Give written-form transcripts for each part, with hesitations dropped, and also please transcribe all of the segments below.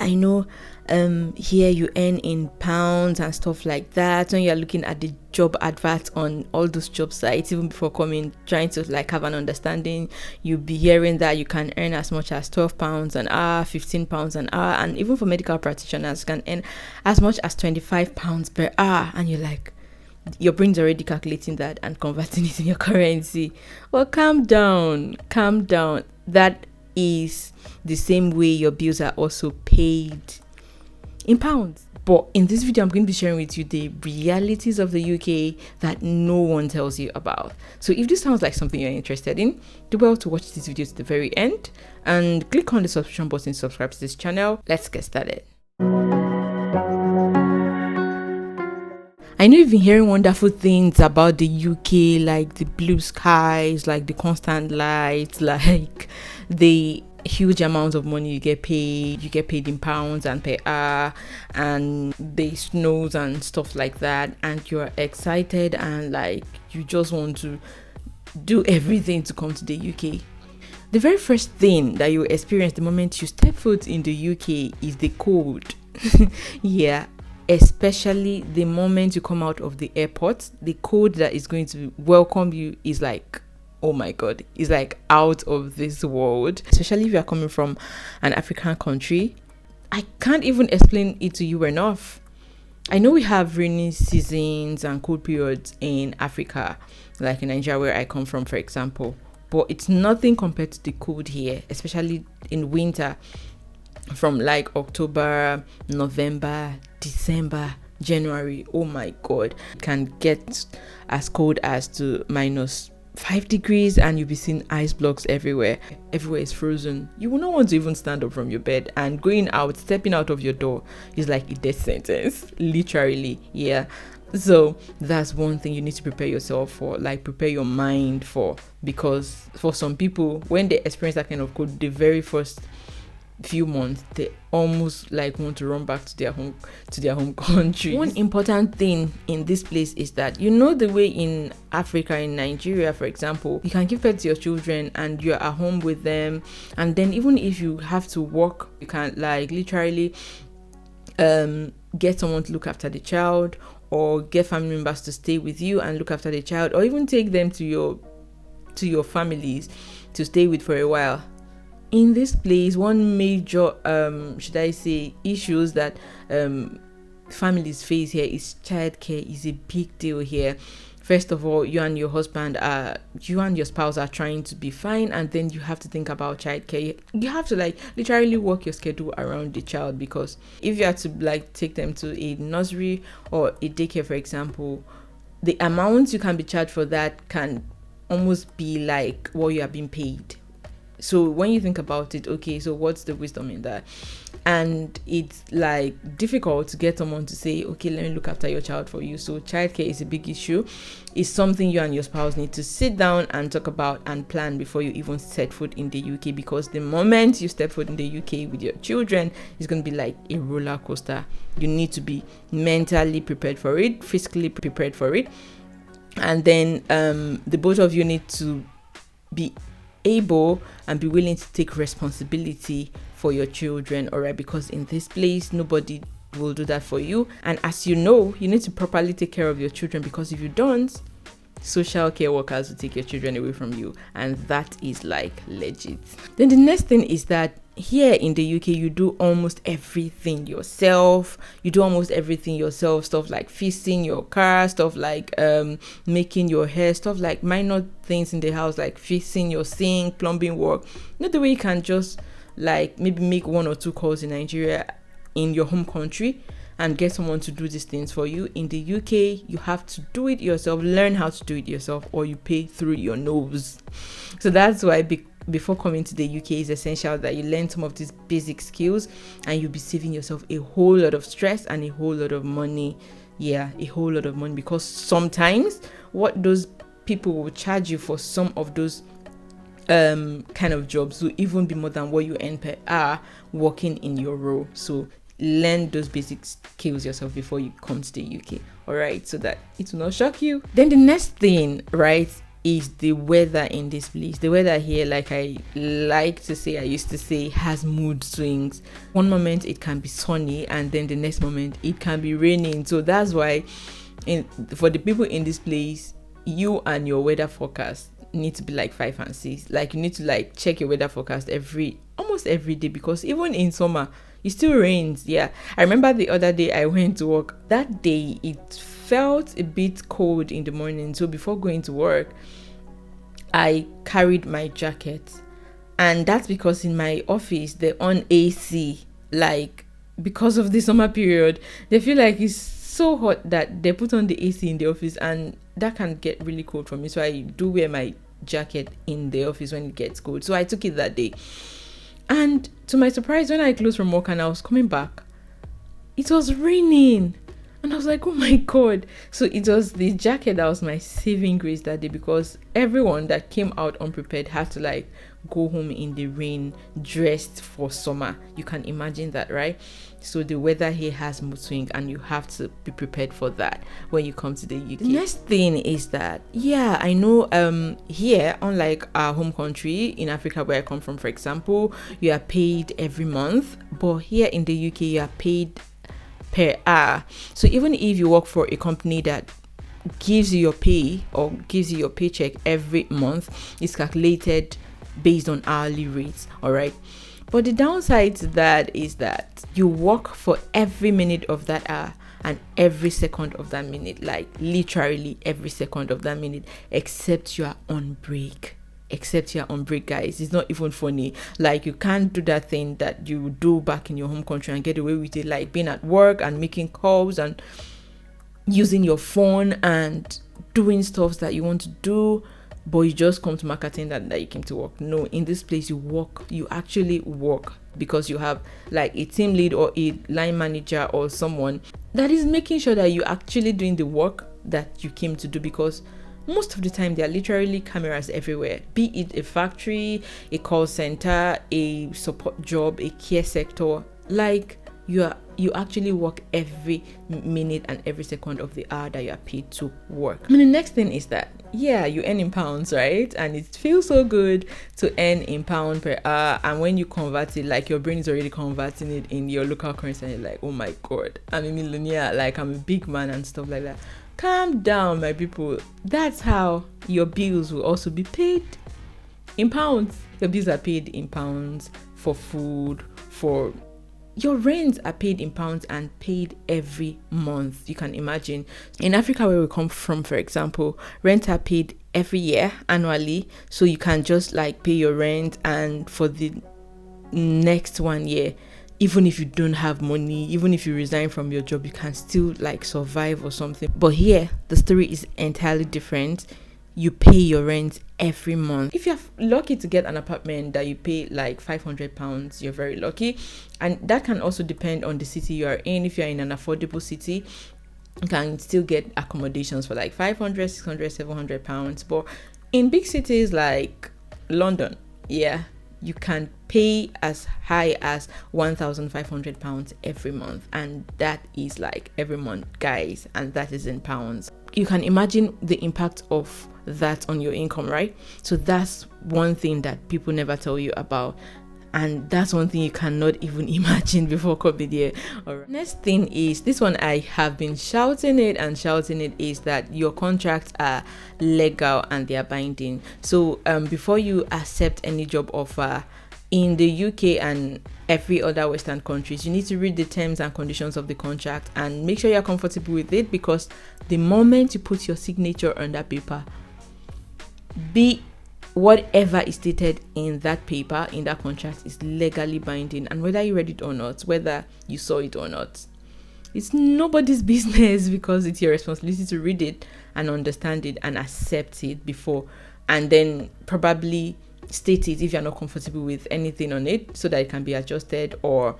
I know here you earn in pounds and stuff like that. When you're looking at the job adverts on all those job sites, even before coming, trying to like have an understanding, you'll be hearing that you can earn as much as £12 an hour, £15 an hour, and even for medical practitioners, you can earn as much as £25 per hour. And you're like, your brain's already calculating that and converting it in your currency. Well, calm down. That is the same way your bills are also paid in pounds. But in this video, I'm going to be sharing with you the realities of the UK that no one tells you about. So if this sounds like something you're interested in, do well to watch this video to the very end and click on the subscription button to subscribe to this channel. Let's get started. I know you've been hearing wonderful things about the UK, like the blue skies, like the constant lights, like the huge amounts of money you get paid in pounds and per hour, and the snows and stuff like that, and you're excited and like you just want to do everything to come to the UK. The very first thing that you experience the moment you step foot in the UK is the cold. Yeah, especially the moment you come out of the airport, the code that is going to welcome you is like, oh my god, it's like out of this world. Especially if you are coming from an African country, I can't even explain it to you enough. I know we have rainy seasons and cold periods in Africa, like in Nigeria where I come from, for example, but it's nothing compared to the cold here, especially in winter. From like October, November, December, January, oh my god, it can get as cold as to -5 degrees, and you'll be seeing ice blocks everywhere. Everywhere is frozen. You will not want to even stand up from your bed, and stepping out of your door is like a death sentence, literally. Yeah, so that's one thing you need to prepare yourself for, like prepare your mind for, because for some people, when they experience that kind of cold, the very first few months, they almost like want to run back to their home country. One important thing in this place is that, you know, the way in Africa, in Nigeria for example, you can give birth to your children and you're at home with them, and then even if you have to work, you can like literally get someone to look after the child, or get family members to stay with you and look after the child, or even take them to your families to stay with for a while. In this place, one major issues that families face here is childcare is a big deal here. First of all, you and your spouse are trying to be fine, and then you have to think about childcare. You have to like literally work your schedule around the child, because if you have to like take them to a nursery or a daycare, for example, the amount you can be charged for that can almost be like what you are being paid. So when you think about it, okay, so what's the wisdom in that? And it's like difficult to get someone to say, okay, let me look after your child for you. So childcare is a big issue. It's something you and your spouse need to sit down and talk about and plan before you even set foot in the UK, because the moment you step foot in the UK with your children, it's going to be like a roller coaster. You need to be mentally prepared for it, physically prepared for it, and then the both of you need to be able and be willing to take responsibility for your children, all right? Because in this place, nobody will do that for you. And as you know, you need to properly take care of your children, because if you don't, social care workers will take your children away from you, and that is like legit. Then the next thing is that here in the UK, you do almost everything yourself. Stuff like fixing your car, stuff like making your hair, stuff like minor things in the house, like fixing your sink, plumbing work. Not the way you can just like maybe make 1 or 2 calls in Nigeria, in your home country, and get someone to do these things for you. In the UK, you have to do it yourself, learn how to do it yourself, or you pay through your nose. So that's why before coming to the UK, it's essential that you learn some of these basic skills, and you'll be saving yourself a whole lot of stress and a whole lot of money. Yeah, a whole lot of money, because sometimes what those people will charge you for some of those kind of jobs will even be more than what you earn per hour working in your role. So learn those basic skills yourself before you come to the UK, all right, so that it will not shock you. Then the next thing, right, is the weather in this place. The weather here, like I used to say, has mood swings. One moment it can be sunny, and then the next moment it can be raining. So that's why for the people in this place, you and your weather forecast need to be like 5 and 6. Like, you need to like check your weather forecast almost every day, because even in summer it still rains. Yeah, I remember the other day I went to work. That day it felt a bit cold in the morning, so before going to work I carried my jacket, and that's because in my office they're on AC. Like, because of the summer period, they feel like it's so hot that they put on the AC in the office, and that can get really cold for me, so I do wear my jacket in the office when it gets cold. So I took it that day, and to my surprise, when I closed from work and I was coming back, it was raining. And I was like, oh my God. So it was the jacket that was my saving grace that day, because everyone that came out unprepared had to like go home in the rain dressed for summer. You can imagine that, right? So the weather here has mood swing, and you have to be prepared for that when you come to the UK. The next thing is that, yeah, I know here, unlike our home country in Africa where I come from, for example, you are paid every month, but here in the UK you are paid per hour. So even if you work for a company that gives you your pay or gives you your paycheck every month, it's calculated based on hourly rates. All right, but the downside to that is that you work for every minute of that hour and every second of that minute, like literally every second of that minute, except you are on break. Guys, it's not even funny. Like, you can't do that thing that you do back in your home country and get away with it, like being at work and making calls and using your phone and doing stuff that you want to do, but you just come to marketing that you came to work. No, in this place you actually work, because you have like a team lead or a line manager or someone that is making sure that you're actually doing the work that you came to do, because most of the time there are literally cameras everywhere, be it a factory, a call center, a support job, a care sector. Like, you actually work every minute and every second of the hour that you are paid to work. And the next thing is that, yeah, you earn in pounds, right? And it feels so good to earn in pound per hour. And when you convert it, like, your brain is already converting it in your local currency, and you're like, oh my God, I'm a millionaire, like I'm a big man and stuff like that. Calm down, my people. That's how your bills will also be paid in pounds. Your bills are paid in pounds for food, for your rents are paid in pounds and paid every month. You can imagine. In Africa, where we come from, for example, rent are paid every year, annually. So you can just like pay your rent, and for the next 1 year, even if you don't have money, even if you resign from your job, you can still like survive or something. But here, the story is entirely different. You pay your rent every month. If you're lucky to get an apartment that you pay like £500, you're very lucky. And that can also depend on the city you are in. If you're in an affordable city, you can still get accommodations for like £500, £600, £700. But in big cities like London, yeah, you can pay as high as £1,500 every month, and that is like every month, guys, and that is in pounds. You can imagine the impact of that on your income, right? So that's one thing that people never tell you about, and that's one thing you cannot even imagine before COVID here. All right. Next thing is, this one I have been shouting it, is that your contracts are legal and they are binding. So before you accept any job offer in the UK and every other Western countries, you need to read the terms and conditions of the contract and make sure you're comfortable with it, because the moment you put your signature on that paper, be whatever is stated in that paper, in that contract, is legally binding. And whether you read it or not, whether you saw it or not, it's nobody's business, because it's your responsibility to read it and understand it and accept it before, and then probably state it if you're not comfortable with anything on it, so that it can be adjusted, or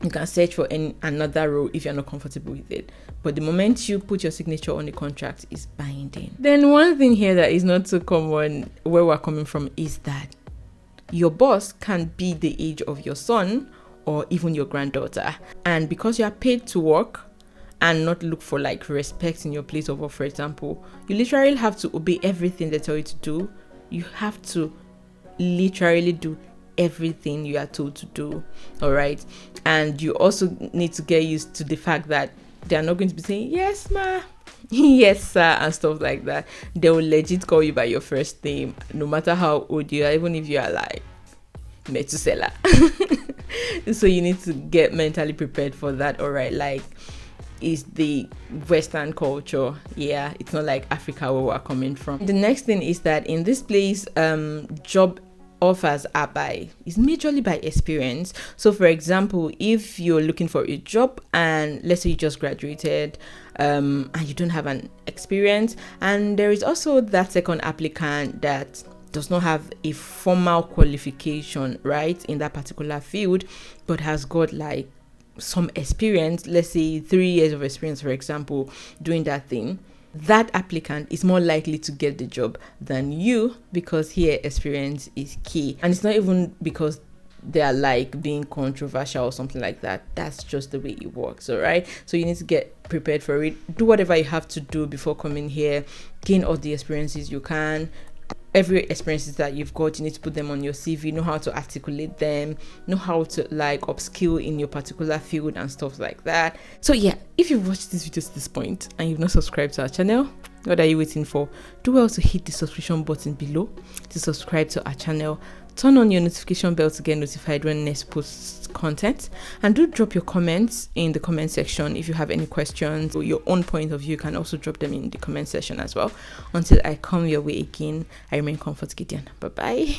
you can search for another role if you're not comfortable with it. But the moment you put your signature on the contract, is binding. Then one thing here that is not so common where we're coming from is that your boss can be the age of your son or even your granddaughter, and because you are paid to work and not look for like respect in your place of work. For example, you literally have to obey everything they tell you to do. You have to literally do everything you are told to do. All right. And you also need to get used to the fact that they're not going to be saying yes ma, yes sir, and stuff like that. They will legit call you by your first name, no matter how old you are, even if you are like Metusela. So you need to get mentally prepared for that. All right, like, is the Western culture. Yeah, it's not like Africa where we're coming from. The next thing is that in this place, job offers are is majorly by experience. So for example, if you're looking for a job and let's say you just graduated and you don't have an experience, and there is also that second applicant that does not have a formal qualification, right, in that particular field, but has got like some experience, let's say 3 years of experience, for example, doing that thing, that applicant is more likely to get the job than you, because here experience is key. And it's not even because they are like being controversial or something like that. That's just the way it works. All right, so you need to get prepared for it. Do whatever you have to do before coming here. Gain all the experiences you can. Every experiences that you've got, you need to put them on your CV, know how to articulate them, know how to like upskill in your particular field and stuff like that. So yeah, if you've watched this video to this point and you've not subscribed to our channel, what are you waiting for? Do well to hit the subscription button below to subscribe to our channel. Turn on your notification bell to get notified when next post content, and do drop your comments in the comment section. If you have any questions or your own point of view, you can also drop them in the comment section as well. Until I come your way again, I remain Comfort Gideon. Bye bye.